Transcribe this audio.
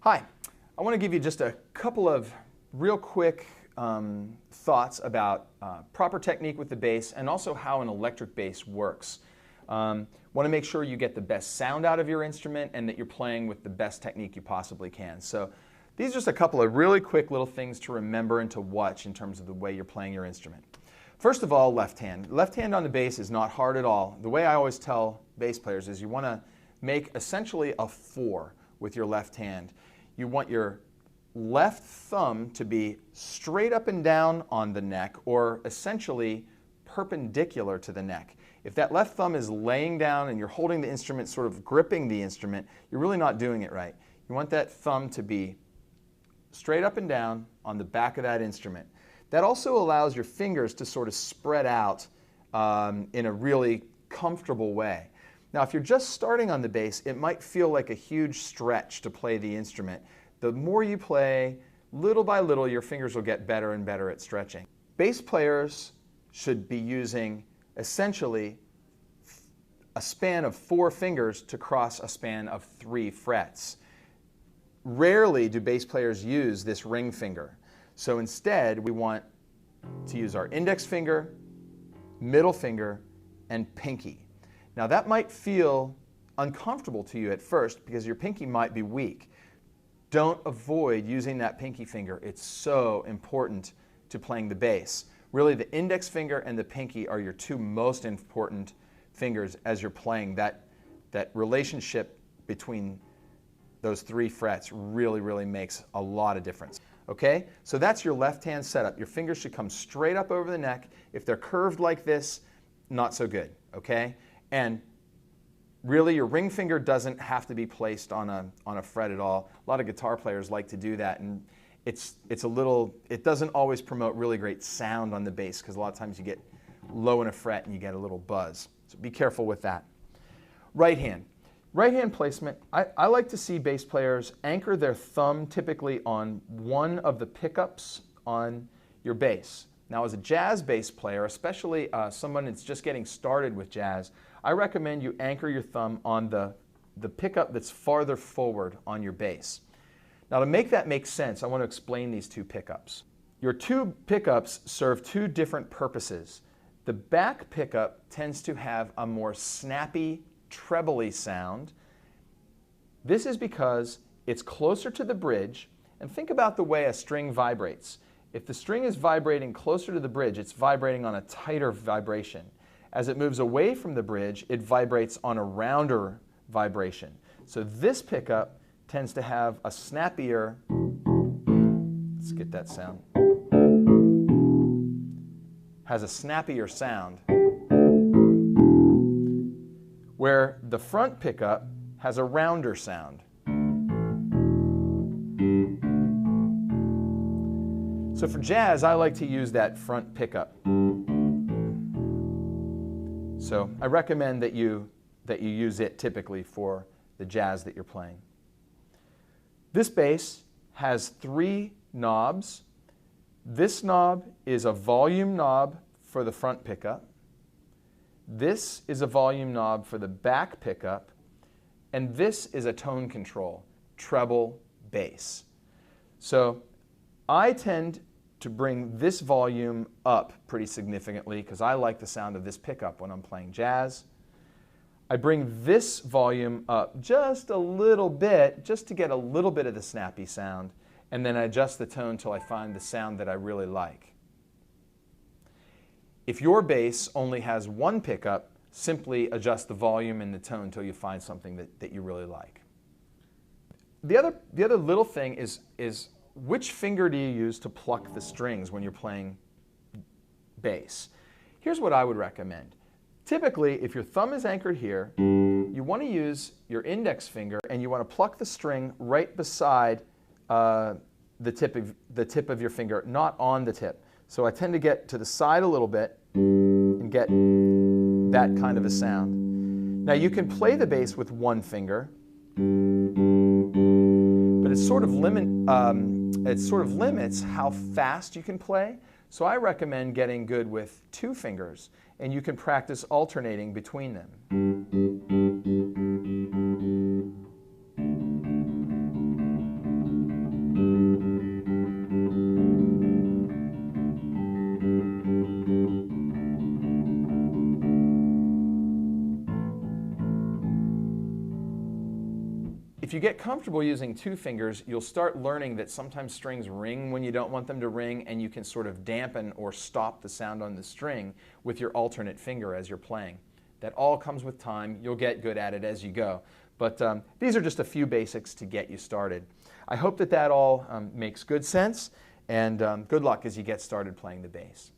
Hi, I want to give you just a couple of real quick thoughts about proper technique with the bass and also how an electric bass works. Want to make sure you get the best sound out of your instrument and that you're playing with the best technique you possibly can. So these are just a couple of really quick little things to remember and to watch in terms of the way you're playing your instrument. First of all, left hand. Left hand on the bass is not hard at all. The way I always tell bass players is you want to make essentially a 4 with your left hand. You want your left thumb to be straight up and down on the neck, or essentially perpendicular to the neck. If that left thumb is laying down and you're holding the instrument, sort of gripping the instrument, you're really not doing it right. You want that thumb to be straight up and down on the back of that instrument. That also allows your fingers to sort of spread out in a really comfortable way. Now, if you're just starting on the bass, it might feel like a huge stretch to play the instrument. The more you play, little by little, your fingers will get better and better at stretching. Bass players should be using essentially a span of 4 fingers to cross a span of 3 frets. Rarely do bass players use this ring finger. So instead, we want to use our index finger, middle finger, and pinky. Now that might feel uncomfortable to you at first because your pinky might be weak. Don't avoid using that pinky finger. It's so important to playing the bass. Really, the index finger and the pinky are your 2 most important fingers as you're playing. That relationship between those 3 frets really makes a lot of difference. Okay, so that's your left hand setup. Your fingers should come straight up over the neck. If they're curved like this, not so good, okay? And really, your ring finger doesn't have to be placed on a fret at all. A lot of guitar players like to do that, and it doesn't always promote really great sound on the bass because a lot of times you get low in a fret and you get a little buzz. So be careful with that. Right hand. Right hand placement, I like to see bass players anchor their thumb typically on one of the pickups on your bass. Now, as a jazz bass player, especially someone that's just getting started with jazz, I recommend you anchor your thumb on the pickup that's farther forward on your bass. Now, to make that make sense, I want to explain these 2 pickups. Your 2 pickups serve 2 different purposes. The back pickup tends to have a more snappy, trebly sound. This is because it's closer to the bridge, and think about the way a string vibrates. If the string is vibrating closer to the bridge, it's vibrating on a tighter vibration. As it moves away from the bridge, it vibrates on a rounder vibration. So this pickup tends to have a snappier, let's get that sound, has a snappier sound, where the front pickup has a rounder sound. So for jazz, I like to use that front pickup. So I recommend that you use it typically for the jazz that you're playing. This bass has 3 knobs. This knob is a volume knob for the front pickup. This is a volume knob for the back pickup. And this is a tone control, treble, bass. So I tend to bring this volume up pretty significantly because I like the sound of this pickup when I'm playing jazz. I bring this volume up just a little bit, just to get a little bit of the snappy sound, and then I adjust the tone until I find the sound that I really like. If your bass only has 1 pickup, simply adjust the volume and the tone until you find something that you really like. The other little thing is which finger do you use to pluck the strings when you're playing bass? Here's what I would recommend. Typically, if your thumb is anchored here, you want to use your index finger and you want to pluck the string right beside the tip of your finger, not on the tip. So I tend to get to the side a little bit and get that kind of a sound. Now you can play the bass with 1 finger, but it sort of limits how fast you can play. So I recommend getting good with 2 fingers, and you can practice alternating between them. If you get comfortable using two fingers, you'll start learning that sometimes strings ring when you don't want them to ring, and you can sort of dampen or stop the sound on the string with your alternate finger as you're playing. That all comes with time. You'll get good at it as you go. But these are just a few basics to get you started. I hope that all makes good sense, and good luck as you get started playing the bass.